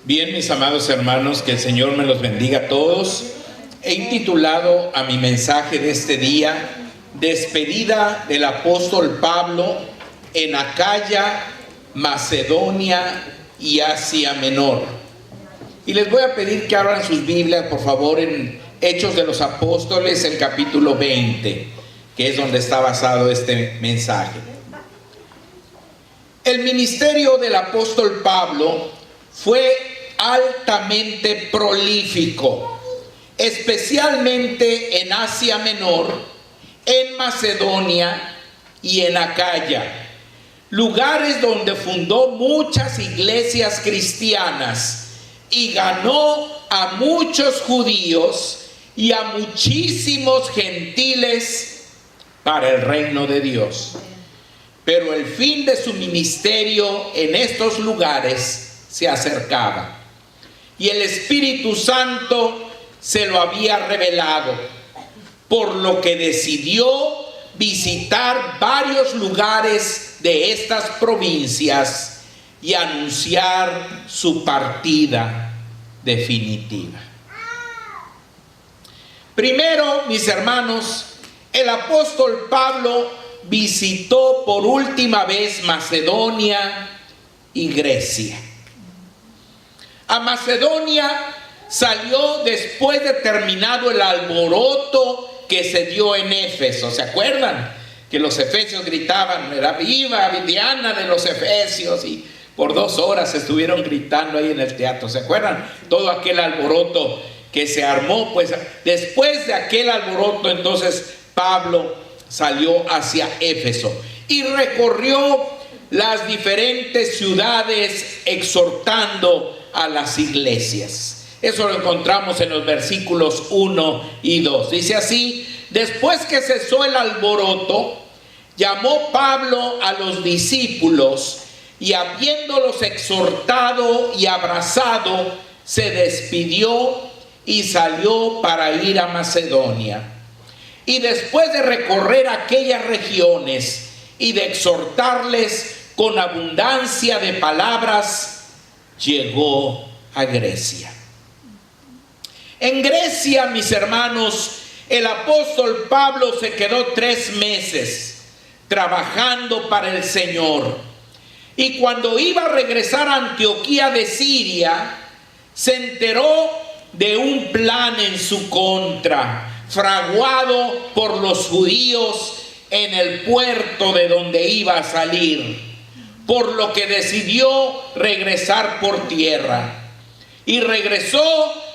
Bien, mis amados hermanos, que el Señor me los bendiga a todos. He intitulado a mi mensaje de este día, Despedida del apóstol Pablo en Acaya, Macedonia y Asia Menor. Y les voy a pedir que abran sus Biblias, por favor, en Hechos de los Apóstoles, el capítulo 20, que es donde está basado este mensaje. El ministerio del apóstol Pablo fue altamente prolífico, especialmente en Asia Menor, en Macedonia y en Acaya, lugares donde fundó muchas iglesias cristianas y ganó a muchos judíos y a muchísimos gentiles para el reino de Dios. Pero el fin de su ministerio en estos lugares se acercaba, y el Espíritu Santo se lo había revelado, por lo que decidió visitar varios lugares de estas provincias y anunciar su partida definitiva. Primero, mis hermanos, el apóstol Pablo visitó por última vez Macedonia y Grecia. A Macedonia salió después de terminado el alboroto que se dio en Éfeso. ¿Se acuerdan? Que los efesios gritaban, era viva Diana de los efesios, y por 2 horas estuvieron gritando ahí en el teatro. ¿Se acuerdan? Todo aquel alboroto que se armó. Pues después de aquel alboroto, entonces Pablo salió hacia Éfeso y recorrió las diferentes ciudades exhortando a las iglesias. Eso lo encontramos en los versículos 1 y 2. Dice así: después que cesó el alboroto, llamó Pablo a los discípulos y, habiéndolos exhortado y abrazado, se despidió y salió para ir a Macedonia. Y después de recorrer aquellas regiones y de exhortarles con abundancia de palabras, llegó a Grecia. En Grecia, mis hermanos, el apóstol Pablo se quedó 3 meses trabajando para el Señor. Y cuando iba a regresar a Antioquía de Siria, se enteró de un plan en su contra, fraguado por los judíos en el puerto de donde iba a salir, por lo que decidió regresar por tierra. Y regresó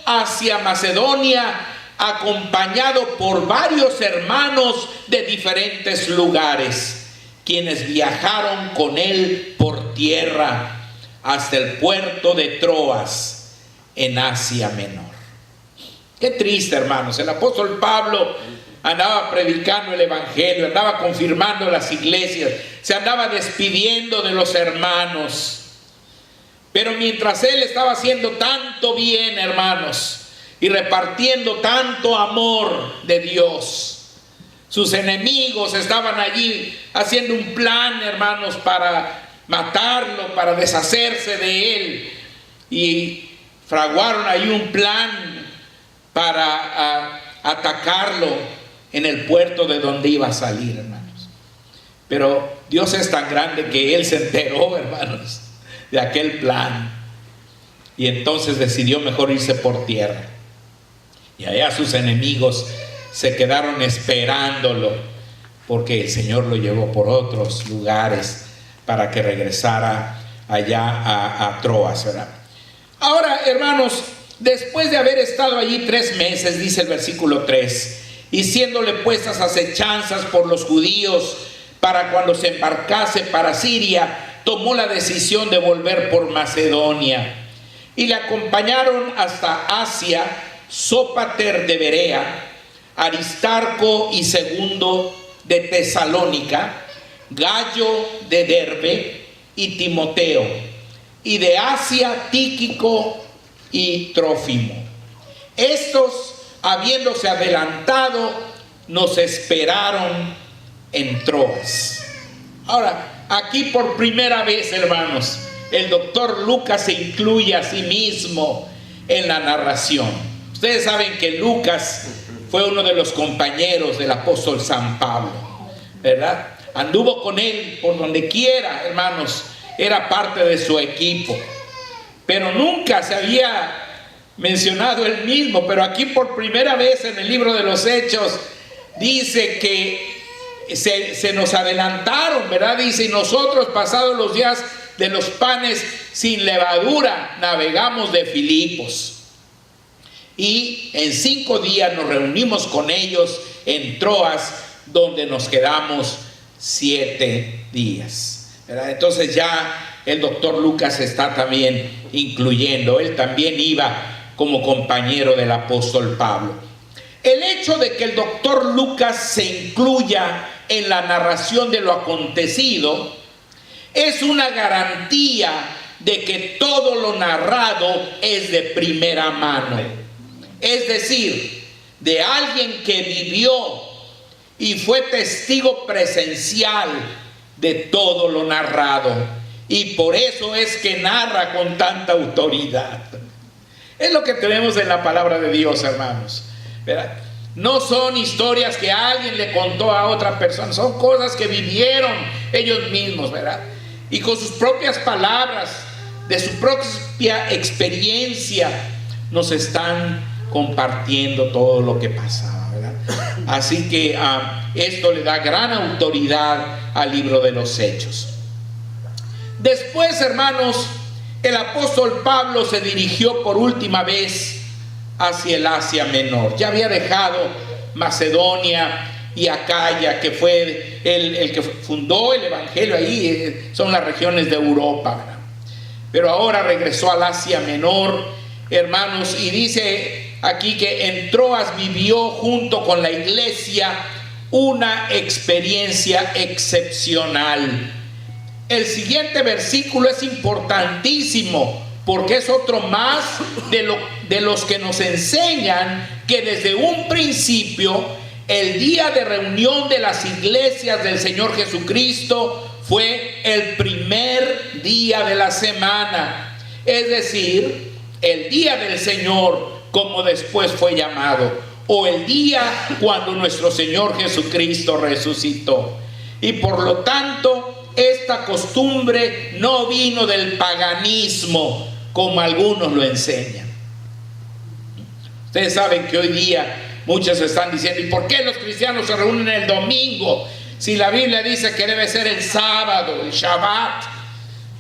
hacia Macedonia, acompañado por varios hermanos de diferentes lugares, quienes viajaron con él por tierra hasta el puerto de Troas, en Asia Menor. Qué triste, hermanos. El apóstol Pablo andaba predicando el evangelio, andaba confirmando las iglesias, se andaba despidiendo de los hermanos. Pero mientras él estaba haciendo tanto bien, hermanos, y repartiendo tanto amor de Dios, sus enemigos estaban allí haciendo un plan, hermanos, para matarlo, para deshacerse de él, y fraguaron ahí un plan para atacarlo en el puerto de donde iba a salir, hermanos. Pero Dios es tan grande que él se enteró, hermanos, de aquel plan, y entonces decidió mejor irse por tierra. Y allá sus enemigos se quedaron esperándolo, porque el Señor lo llevó por otros lugares para que regresara allá a Troas, ¿verdad? Ahora, hermanos, después de haber estado allí 3 meses, dice el versículo 3, y siéndole puestas acechanzas por los judíos para cuando se embarcase para Siria, tomó la decisión de volver por Macedonia. Y le acompañaron hasta Asia Sópater de Berea, Aristarco y Segundo de Tesalónica, Gallo de Derbe y Timoteo, y de Asia Tíquico y Trófimo. Estos, habiéndose adelantado, nos esperaron en Troas. Ahora, aquí por primera vez, hermanos, el doctor Lucas se incluye a sí mismo en la narración. Ustedes saben que Lucas fue uno de los compañeros del apóstol San Pablo, ¿verdad? Anduvo con él por donde quiera, hermanos, era parte de su equipo, pero nunca se había mencionado él mismo. Pero aquí por primera vez en el libro de los Hechos dice que se nos adelantaron, ¿verdad? Dice: y nosotros, pasados los días de los panes sin levadura, navegamos de Filipos, y en 5 días nos reunimos con ellos en Troas, donde nos quedamos 7 días, ¿verdad? Entonces ya el doctor Lucas está también incluyendo. Él también iba como compañero del apóstol Pablo. El hecho de que el doctor Lucas se incluya en la narración de lo acontecido es una garantía de que todo lo narrado es de primera mano. Es decir, de alguien que vivió y fue testigo presencial de todo lo narrado. Y por eso es que narra con tanta autoridad. Es lo que tenemos en la palabra de Dios, hermanos, ¿verdad? No son historias que alguien le contó a otra persona, son cosas que vivieron ellos mismos, ¿verdad? Y con sus propias palabras, de su propia experiencia, nos están compartiendo todo lo que pasaba, ¿verdad? Así que esto le da gran autoridad al libro de los Hechos. Después, hermanos, el apóstol Pablo se dirigió por última vez hacia el Asia Menor. Ya había dejado Macedonia y Acaya, que fue el que fundó el evangelio ahí, son las regiones de Europa, ¿verdad? Pero ahora regresó al Asia Menor, hermanos, y dice aquí que en Troas vivió junto con la iglesia una experiencia excepcional. El siguiente versículo es importantísimo, porque es otro más de los que nos enseñan que desde un principio el día de reunión de las iglesias del Señor Jesucristo fue el primer día de la semana, es decir, el día del Señor, como después fue llamado, o el día cuando nuestro Señor Jesucristo resucitó. Y por lo tanto, esta costumbre no vino del paganismo, como algunos lo enseñan. Ustedes saben que hoy día muchos están diciendo: ¿y por qué los cristianos se reúnen el domingo? Si la Biblia dice que debe ser el sábado, el Shabbat,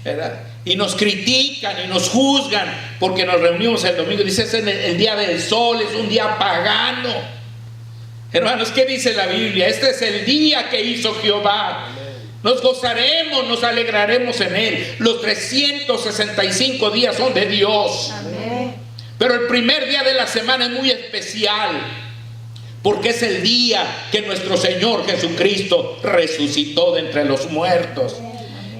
¿verdad? Y nos critican y nos juzgan porque nos reunimos el domingo. Dice: es el día del sol, es un día pagano. Hermanos, ¿qué dice la Biblia? Este es el día que hizo Jehová. Nos gozaremos, nos alegraremos en él. Los 365 días son de Dios. Amén. Pero el primer día de la semana es muy especial, porque es el día que nuestro Señor Jesucristo resucitó de entre los muertos.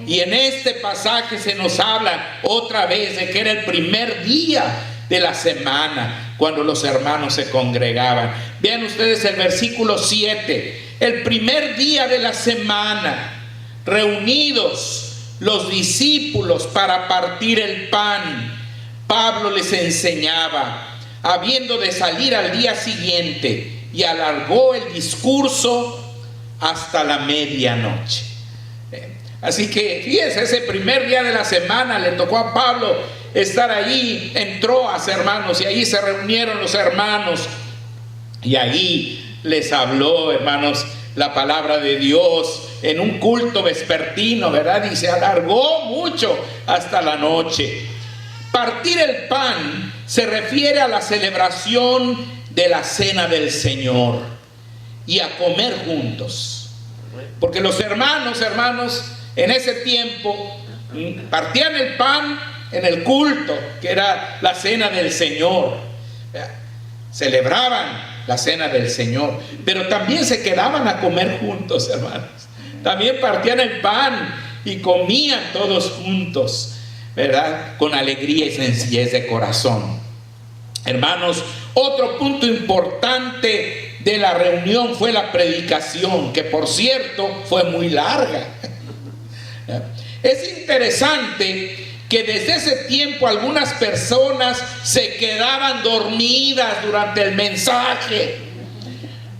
Y en este pasaje se nos habla otra vez de que era el primer día de la semana, cuando los hermanos se congregaban. Vean ustedes el versículo 7. El primer día de la semana, reunidos los discípulos para partir el pan, Pablo les enseñaba, habiendo de salir al día siguiente, y alargó el discurso hasta la medianoche. Así que fíjense, ese primer día de la semana le tocó a Pablo estar ahí en Troas, hermanos, y ahí se reunieron los hermanos, y ahí les habló, hermanos, la palabra de Dios en un culto vespertino, ¿verdad? Y se alargó mucho hasta la noche. Partir el pan se refiere a la celebración de la cena del Señor y a comer juntos, porque los hermanos, en ese tiempo partían el pan en el culto, que era la cena del Señor. Celebraban la cena del Señor, pero también se quedaban a comer juntos, hermanos. También partían el pan y comían todos juntos, ¿verdad? Con alegría y sencillez de corazón. Hermanos, otro punto importante de la reunión fue la predicación, que por cierto fue muy larga. Es interesante que desde ese tiempo algunas personas se quedaban dormidas durante el mensaje,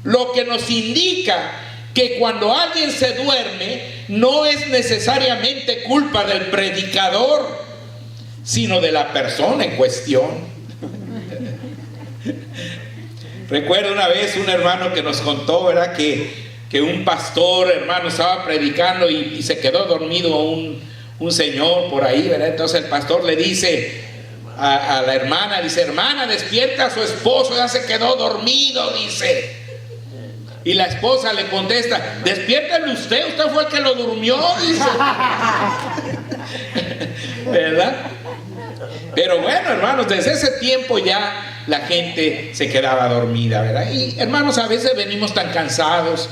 lo que nos indica que cuando alguien se duerme no es necesariamente culpa del predicador, sino de la persona en cuestión. Recuerdo una vez un hermano que nos contó, ¿verdad?, que un pastor, hermano, estaba predicando y se quedó dormido un señor por ahí, ¿verdad? Entonces el pastor le dice a la hermana, dice: hermana, despierta a su esposo, ya se quedó dormido, dice. Y la esposa le contesta: despiértelo usted fue el que lo durmió, dice. ¿Verdad? Pero bueno, hermanos, desde ese tiempo ya la gente se quedaba dormida, ¿verdad? Y hermanos, a veces venimos tan cansados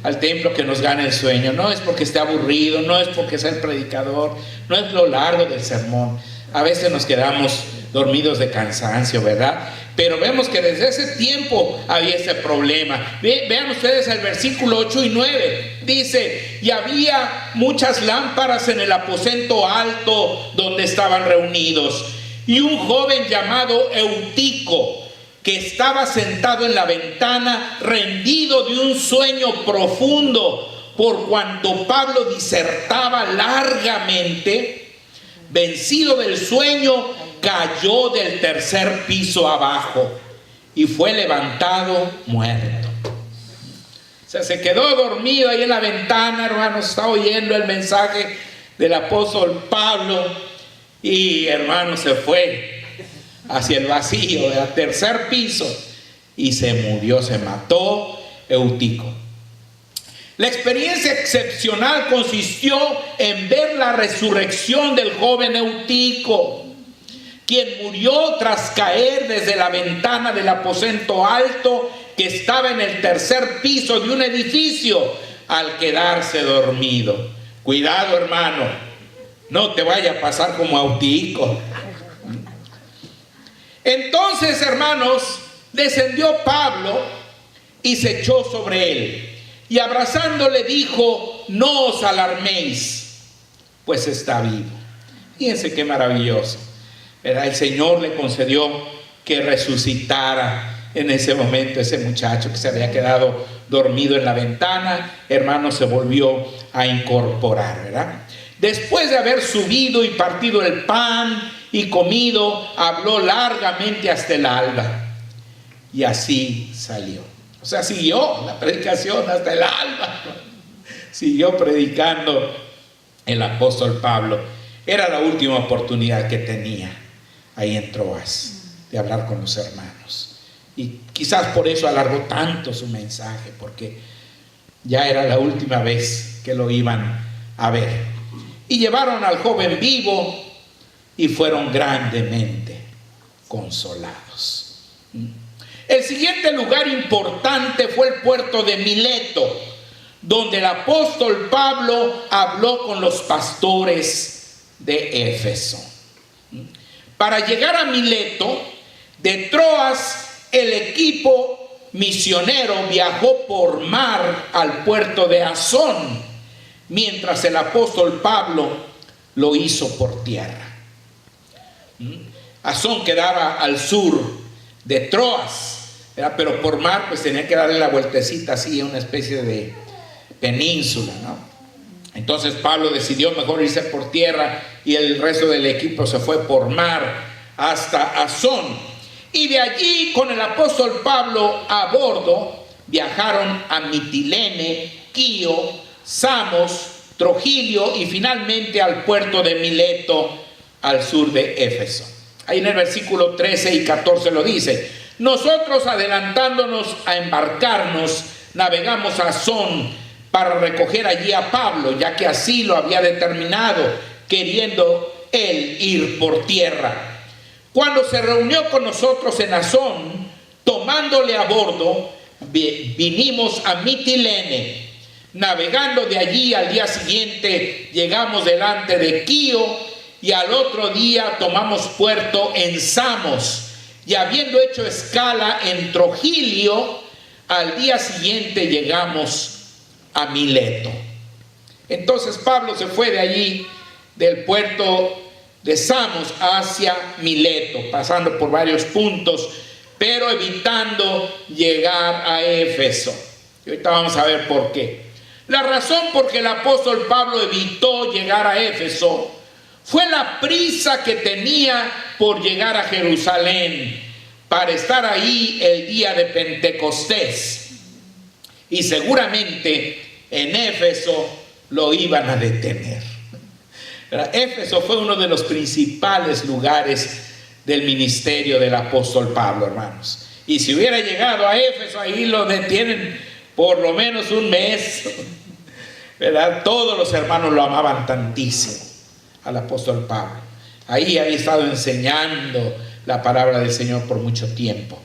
al templo que nos gana el sueño. No es porque esté aburrido, no es porque sea el predicador, no es lo largo del sermón. A veces nos quedamos dormidos de cansancio, ¿verdad? Pero vemos que desde ese tiempo había ese problema. Vean ustedes el versículo 8 y 9. Dice: y había muchas lámparas en el aposento alto donde estaban reunidos, y un joven llamado Eutico, que estaba sentado en la ventana, rendido de un sueño profundo, por cuanto Pablo disertaba largamente, vencido del sueño, cayó del tercer piso abajo y fue levantado muerto. O sea, se quedó dormido ahí en la ventana, hermanos, está oyendo el mensaje del apóstol Pablo, y hermanos, se fue hacia el vacío, al tercer piso, y se murió, se mató Eutico. La experiencia excepcional consistió en ver la resurrección del joven Eutico, quien murió tras caer desde la ventana del aposento alto que estaba en el tercer piso de un edificio al quedarse dormido. Cuidado, hermano, no te vaya a pasar como Eutico. Entonces, hermanos, descendió Pablo y se echó sobre él, y abrazándole dijo: no os alarméis, pues está vivo. Fíjense qué maravilloso, ¿verdad? El Señor le concedió que resucitara en ese momento. Ese muchacho que se había quedado dormido en la ventana, hermano, se volvió a incorporar, ¿verdad? Después de haber subido y partido el pan y comido, habló largamente hasta el alba, y así salió. O sea, siguió la predicación hasta el alba. Siguió predicando el apóstol Pablo. Era la última oportunidad que tenía ahí en Troas de hablar con los hermanos. Y quizás por eso alargó tanto su mensaje, porque ya era la última vez que lo iban a ver. Y llevaron al joven vivo y fueron grandemente consolados. El siguiente lugar importante fue el puerto de Mileto, donde el apóstol Pablo habló con los pastores de Éfeso. Para llegar a Mileto, de Troas, el equipo misionero viajó por mar al puerto de Asón, mientras el apóstol Pablo lo hizo por tierra. Asón quedaba al sur de Troas, ¿verdad? Pero por mar pues tenía que darle la vueltecita así, una especie de península, ¿no? Entonces Pablo decidió mejor irse por tierra, y el resto del equipo se fue por mar hasta Asón. Y de allí, con el apóstol Pablo a bordo, viajaron a Mitilene, Quío, Samos, Trogilio y finalmente al puerto de Mileto, al sur de Éfeso. Ahí en el versículo 13 y 14 lo dice: nosotros, adelantándonos a embarcarnos, navegamos a Asón para recoger allí a Pablo, ya que así lo había determinado, queriendo él ir por tierra. Cuando se reunió con nosotros en Asón, tomándole a bordo, vinimos a Mitilene. Navegando de allí, al día siguiente llegamos delante de Quío, y al otro día tomamos puerto en Samos, y habiendo hecho escala en Trogilio, al día siguiente llegamos a Mileto. Entonces Pablo se fue de allí, del puerto de Samos hacia Mileto, pasando por varios puntos, pero evitando llegar a Éfeso. Y ahorita vamos a ver por qué. La razón por que el apóstol Pablo evitó llegar a Éfeso fue la prisa que tenía por llegar a Jerusalén para estar ahí el día de Pentecostés. Y seguramente en Éfeso lo iban a detener. Éfeso fue uno de los principales lugares del ministerio del apóstol Pablo, hermanos. Y si hubiera llegado a Éfeso, ahí lo detienen por lo menos un mes, ¿verdad? Todos los hermanos lo amaban tantísimo al apóstol Pablo. Ahí había estado enseñando la palabra del Señor por mucho tiempo.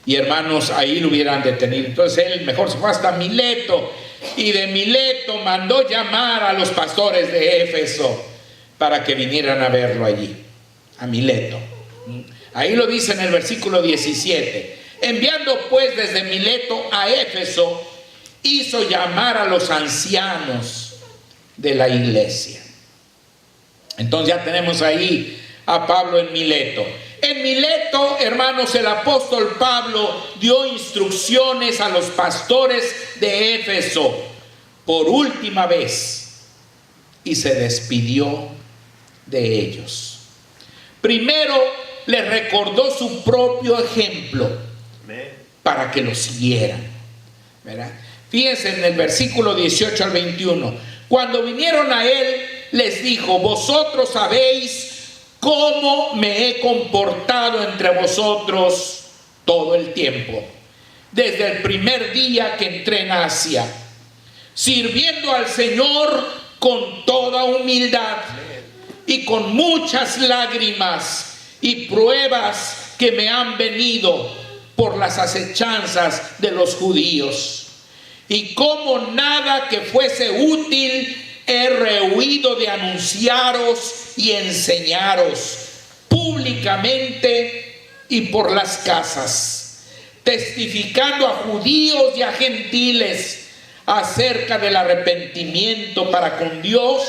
Y hermanos, ahí lo hubieran detenido. Entonces él mejor se fue hasta Mileto. Y de Mileto mandó llamar a los pastores de Éfeso para que vinieran a verlo allí, a Mileto. Ahí lo dice en el versículo 17. Enviando pues desde Mileto a Éfeso, hizo llamar a los ancianos de la iglesia. Entonces ya tenemos ahí a Pablo en Mileto. En Mileto, hermanos, el apóstol Pablo dio instrucciones a los pastores de Éfeso por última vez y se despidió de ellos. Primero les recordó su propio ejemplo para que lo siguieran, ¿verdad? Fíjense en el versículo 18 al 21. Cuando vinieron a él, les dijo: vosotros sabéis cómo me he comportado entre vosotros todo el tiempo, desde el primer día que entré en Asia, sirviendo al Señor con toda humildad y con muchas lágrimas y pruebas que me han venido por las acechanzas de los judíos. Y como nada que fuese útil he rehuido de anunciaros y enseñaros públicamente y por las casas, testificando a judíos y a gentiles acerca del arrepentimiento para con Dios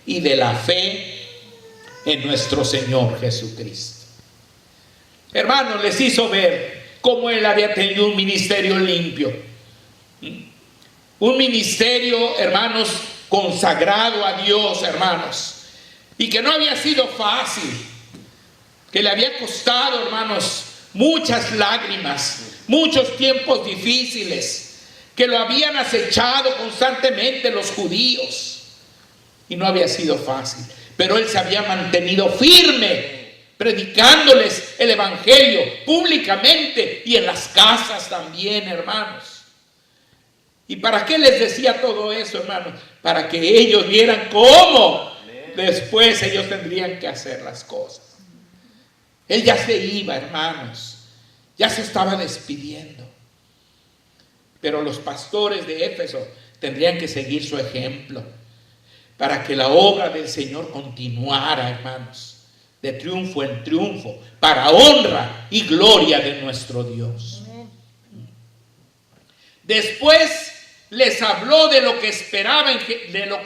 y de la fe en nuestro Señor Jesucristo. Hermanos, les hizo ver cómo él había tenido un ministerio limpio, un ministerio, hermanos, consagrado a Dios, hermanos, y que no había sido fácil, que le había costado, hermanos, muchas lágrimas, muchos tiempos difíciles, que lo habían acechado constantemente los judíos, y no había sido fácil, pero él se había mantenido firme, predicándoles el evangelio públicamente y en las casas también, hermanos. ¿Y para qué les decía todo eso, hermanos? Para que ellos vieran cómo después ellos tendrían que hacer las cosas. Él ya se iba, hermanos, ya se estaba despidiendo, pero los pastores de Éfeso tendrían que seguir su ejemplo para que la obra del Señor continuara, hermanos, de triunfo en triunfo, para honra y gloria de nuestro Dios. Después les habló de lo que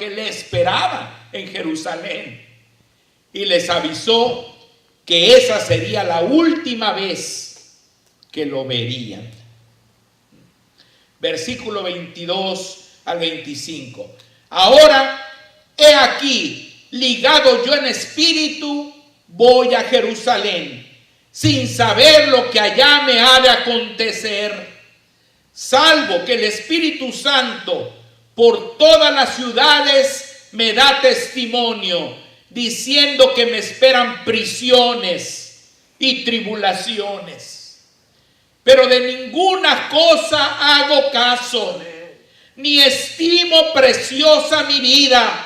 le esperaba en Jerusalén, y les avisó que esa sería la última vez que lo verían. Versículo 22 al 25. Ahora, he aquí, ligado yo en espíritu, voy a Jerusalén, sin saber lo que allá me ha de acontecer, salvo que el Espíritu Santo por todas las ciudades me da testimonio, diciendo que me esperan prisiones y tribulaciones. Pero de ninguna cosa hago caso, ni estimo preciosa mi vida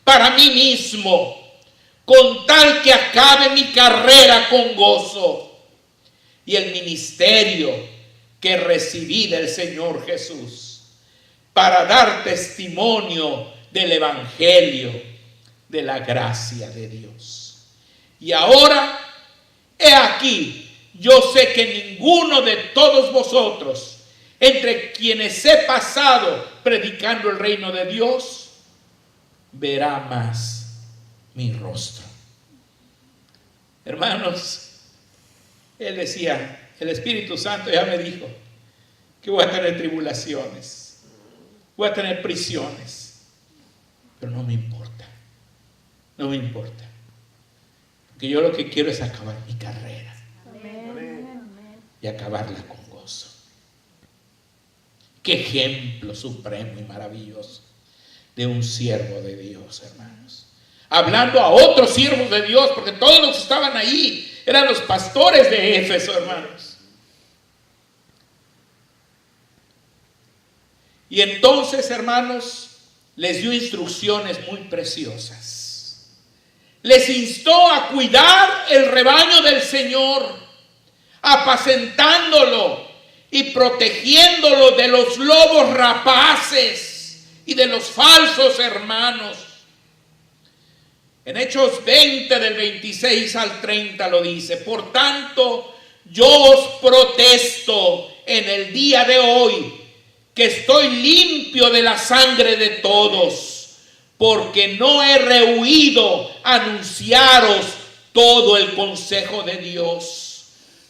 para mí mismo, con tal que acabe mi carrera con gozo y el ministerio que recibí del Señor Jesús, para dar testimonio del evangelio de la gracia de Dios. Y ahora, he aquí, yo sé que ninguno de todos vosotros, entre quienes he pasado predicando el reino de Dios, verá más mi rostro. Hermanos, él decía, el Espíritu Santo ya me dijo que voy a tener tribulaciones, voy a tener prisiones, pero no me importa, no me importa, porque yo lo que quiero es acabar mi carrera. Y acabarla con gozo. Qué ejemplo supremo y maravilloso de un siervo de Dios, hermanos. Hablando a otros siervos de Dios, porque todos los que estaban ahí eran los pastores de Éfeso, hermanos. Y entonces, hermanos, les dio instrucciones muy preciosas. Les instó a cuidar el rebaño del Señor, apacentándolo y protegiéndolo de los lobos rapaces y de los falsos hermanos. En Hechos 20 del 26 al 30 lo dice: por tanto, yo os protesto en el día de hoy que estoy limpio de la sangre de todos, porque no he rehuido anunciaros todo el consejo de Dios.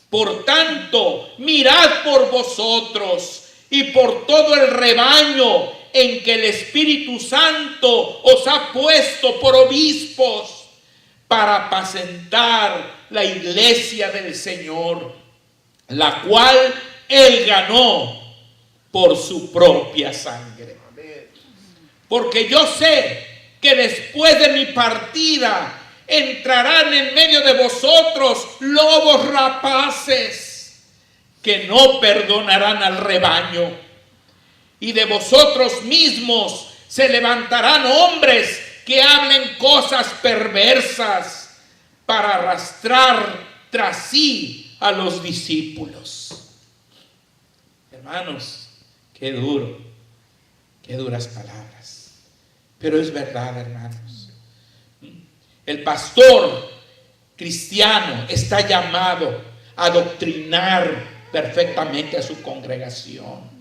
Por tanto, mirad por vosotros y por todo el rebaño en que el Espíritu Santo os ha puesto por obispos para apacentar la iglesia del Señor, la cual Él ganó por su propia sangre. Porque yo sé que después de mi partida entrarán en medio de vosotros lobos rapaces que no perdonarán al rebaño, y de vosotros mismos se levantarán hombres que hablen cosas perversas para arrastrar tras sí a los discípulos. Hermanos, qué duro, qué duras palabras, pero es verdad, hermanos. El pastor cristiano está llamado a adoctrinar perfectamente a su congregación.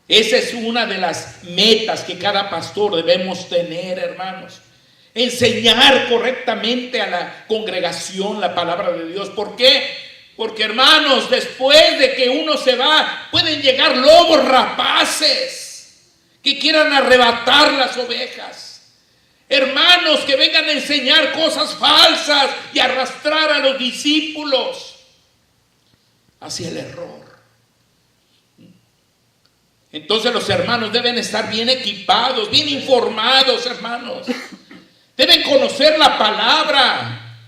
Esa es una de las metas que cada pastor debemos tener, hermanos. Enseñar correctamente a la congregación la palabra de Dios. ¿Por qué? Porque, hermanos, después de que uno se va, pueden llegar lobos rapaces que quieran arrebatar las ovejas. Hermanos que vengan a enseñar cosas falsas y arrastrar a los discípulos hacia el error. Entonces los hermanos deben estar bien equipados, bien informados, hermanos. Deben conocer la palabra.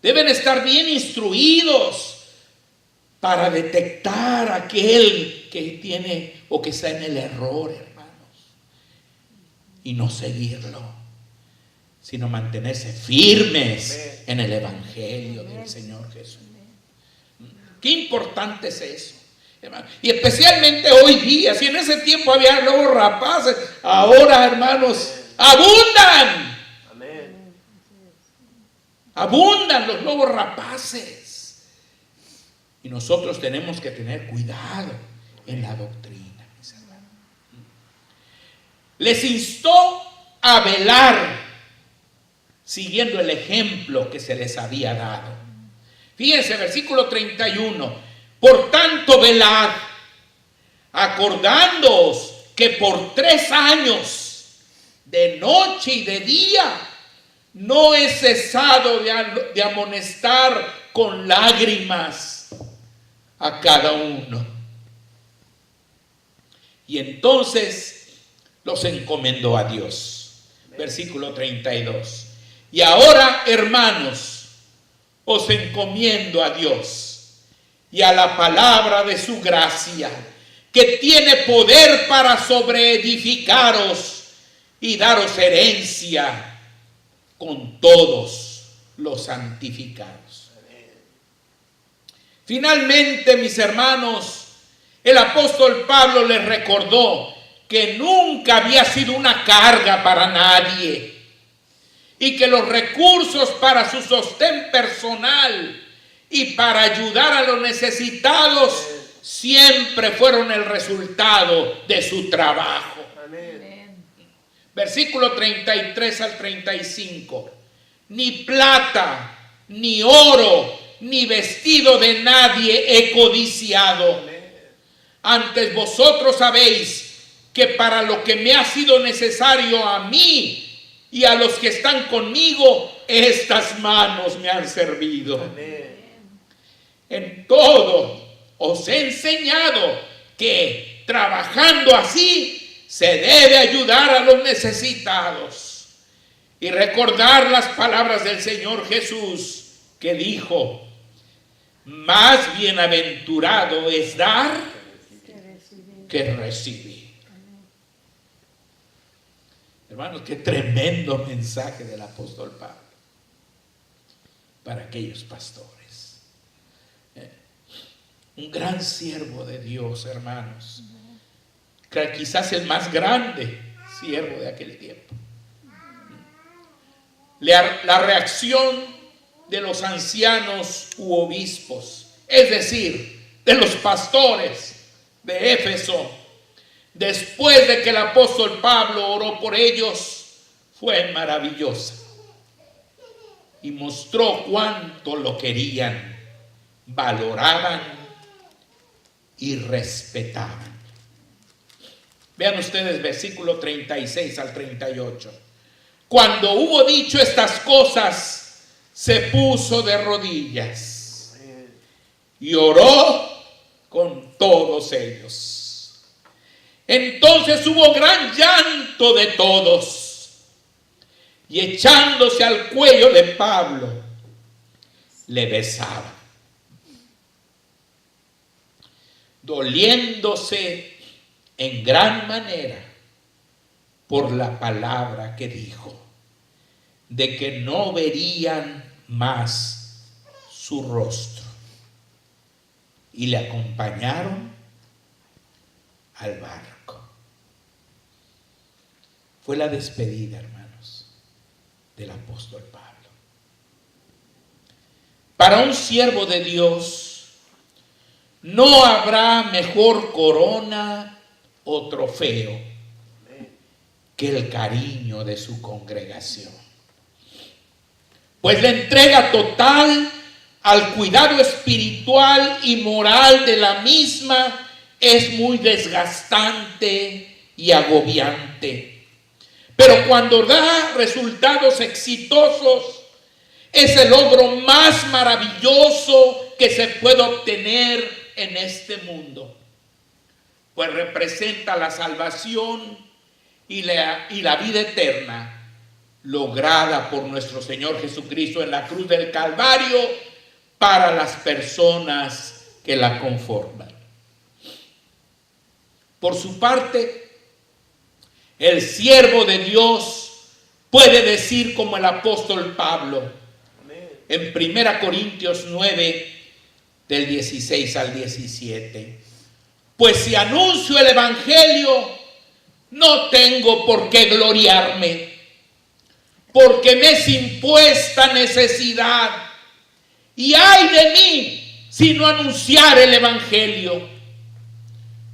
Deben estar bien instruidos para detectar a aquel que tiene o que está en el error, hermanos. Y no seguirlo, sino mantenerse firmes en el evangelio del Señor Jesús. Qué importante es eso, hermano. Y especialmente hoy día, si en ese tiempo había lobos rapaces, ahora, hermanos, abundan. Abundan los lobos rapaces. Y nosotros tenemos que tener cuidado en la doctrina. Les instó a velar, siguiendo el ejemplo que se les había dado. Fíjense, versículo 31. Por tanto, velad, acordándoos que por 3 años, de noche y de día, no he cesado de amonestar con lágrimas a cada uno. Y entonces los encomendó a Dios. Versículo 32. Y ahora, hermanos, os encomiendo a Dios y a la palabra de su gracia, que tiene poder para sobreedificaros y daros herencia con todos los santificados. Finalmente, mis hermanos, el apóstol Pablo les recordó que nunca había sido una carga para nadie y que los recursos para su sostén personal y para ayudar a los necesitados siempre fueron el resultado de su trabajo. Amén. Versículo 33 al 35. ni plata, ni oro, ni vestido de nadie he codiciado. Antes vosotros sabéis que para lo que me ha sido necesario a mí y a los que están conmigo, estas manos me han servido. En todo os he enseñado que trabajando así se debe ayudar a los necesitados y recordar las palabras del Señor Jesús, que dijo: más bienaventurado es dar que recibir. Hermanos, qué tremendo mensaje del apóstol Pablo para aquellos pastores. Un gran siervo de Dios, hermanos. Quizás el más grande siervo de aquel tiempo. La reacción de los ancianos u obispos, es decir, de los pastores de Éfeso, después de que el apóstol Pablo oró por ellos, fue maravillosa y mostró cuánto lo querían, valoraban y respetaban. Vean ustedes versículo 36 al 38. Cuando hubo dicho estas cosas, se puso de rodillas y oró con todos ellos. Entonces hubo gran llanto de todos, y echándose al cuello de Pablo, le besaban, doliéndose en gran manera por la palabra que dijo, de que no verían más su rostro. Y le acompañaron al barco. Fue la despedida, hermanos, del apóstol Pablo. Para un siervo de Dios no habrá mejor corona o trofeo que el cariño de su congregación, pues la entrega total al cuidado espiritual y moral de la misma es muy desgastante y agobiante. Pero cuando da resultados exitosos, es el logro más maravilloso que se puede obtener en este mundo, pues representa la salvación y la vida eterna lograda por nuestro Señor Jesucristo en la cruz del Calvario para las personas que la conforman. Por su parte, el siervo de Dios puede decir como el apóstol Pablo en 1 Corintios 9 del 16 al 17: pues si anuncio el evangelio, no tengo por qué gloriarme, porque me es impuesta necesidad, y ay de mí si no anunciar el evangelio.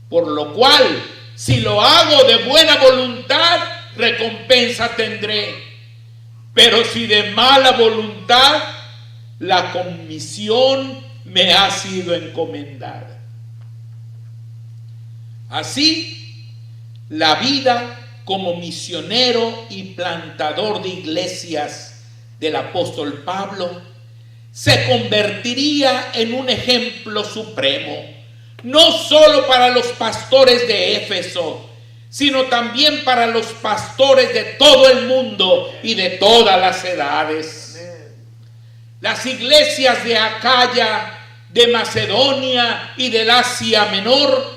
Por lo cual, si lo hago de buena voluntad, recompensa tendré, pero si de mala voluntad, la comisión me ha sido encomendada. Así, la vida como misionero y plantador de iglesias del apóstol Pablo se convertiría en un ejemplo supremo, no solo para los pastores de Éfeso, sino también para los pastores de todo el mundo y de todas las edades. Las iglesias de Acaya, de Macedonia y del Asia Menor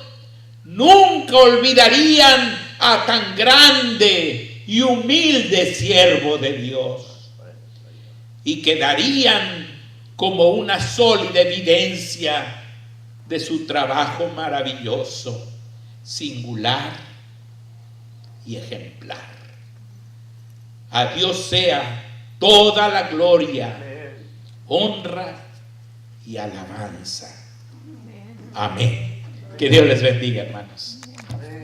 nunca olvidarían a tan grande y humilde siervo de Dios, y quedarían como una sólida evidencia de su trabajo maravilloso, singular y ejemplar. A Dios sea toda la gloria, honra y alabanza. Amén. Que Dios les bendiga, hermanos.